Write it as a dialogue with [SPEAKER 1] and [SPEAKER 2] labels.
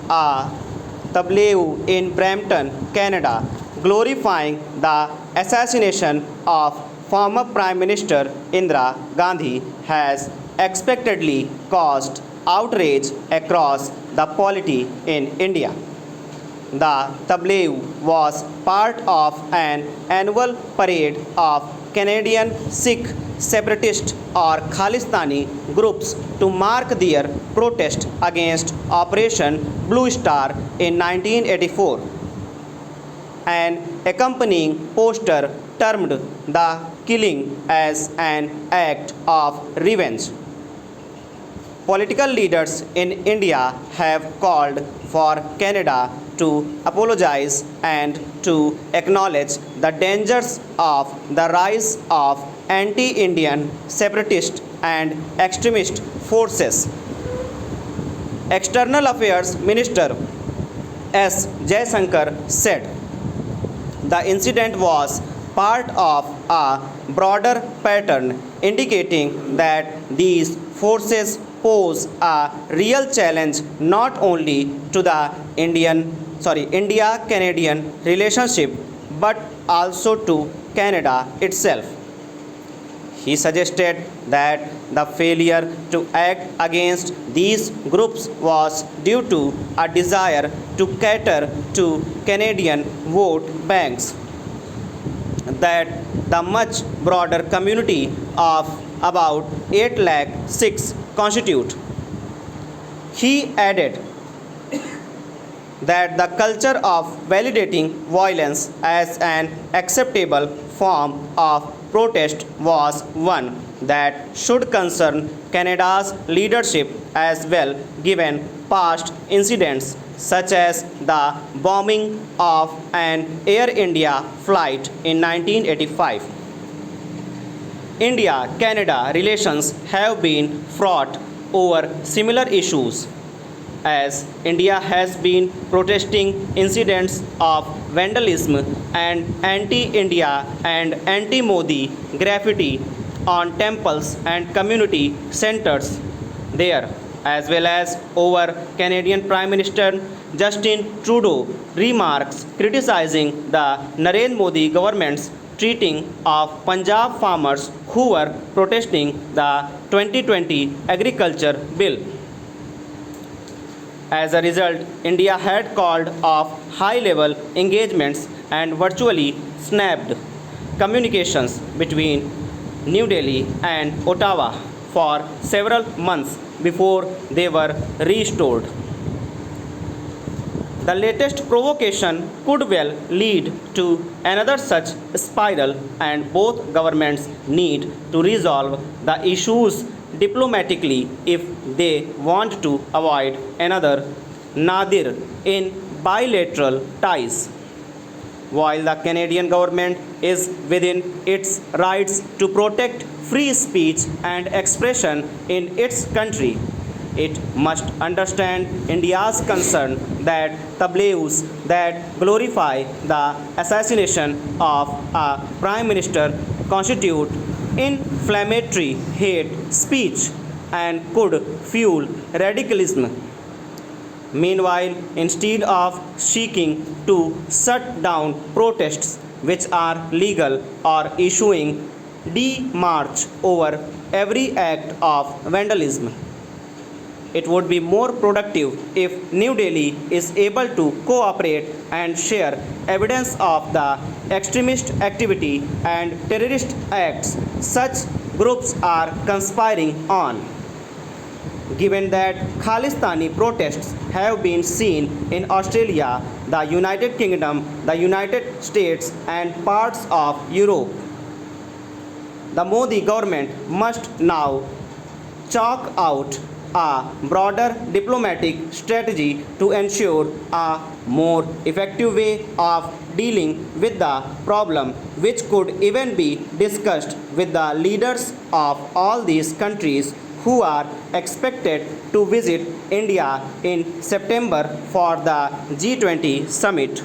[SPEAKER 1] a tableau in Brampton, Canada, glorifying the assassination of former Prime Minister Indira Gandhi has expectedly caused outrage across the polity in India. The tableau was part of an annual parade of Canadian Sikh separatist or Khalistani groups to mark their protest against Operation Blue Star in 1984. An accompanying poster termed the killing as an act of revenge. Political leaders in India have called for Canada to apologize and to acknowledge the dangers of the rise of anti-Indian separatist and extremist forces. External Affairs Minister S. Jaishankar said the incident was part of a broader pattern indicating that these forces pose a real challenge not only to the India-Canadian relationship but also to Canada itself. He suggested that the failure to act against these groups was due to a desire to cater to Canadian vote banks that the much broader community of about 8 lakh Sikhs constitute. He added that the culture of validating violence as an acceptable form of protest was one that should concern Canada's leadership as well, given past incidents such as the bombing of an Air India flight in 1985. India-Canada relations have been fraught over similar issues, as India has been protesting incidents of vandalism and anti-India and anti-Modi graffiti on temples and community centers there, as well as over Canadian Prime Minister Justin Trudeau remarks criticizing the Narendra Modi government's treating of Punjab farmers who were protesting the 2020 agriculture bill. As a result, India had called off high-level engagements and virtually snapped communications between New Delhi and Ottawa for several months before they were restored. The latest provocation could well lead to another such spiral, and both governments need to resolve the issues diplomatically if they want to avoid another nadir in bilateral ties. While the Canadian government is within its rights to protect free speech and expression in its country, it must understand India's concern that tableaus that glorify the assassination of a prime minister constitute inflammatory hate speech and could fuel radicalism. Meanwhile, instead of seeking to shut down protests which are legal or issuing demarche over every act of vandalism, it would be more productive if New Delhi is able to cooperate and share evidence of the extremist activity and terrorist acts such groups are conspiring on. Given that Khalistani protests have been seen in Australia, the United Kingdom, the United States, and parts of Europe, the Modi government must now chalk out a broader diplomatic strategy to ensure a more effective way of dealing with the problem, which could even be discussed with the leaders of all these countries who are expected to visit India in September for the G20 summit.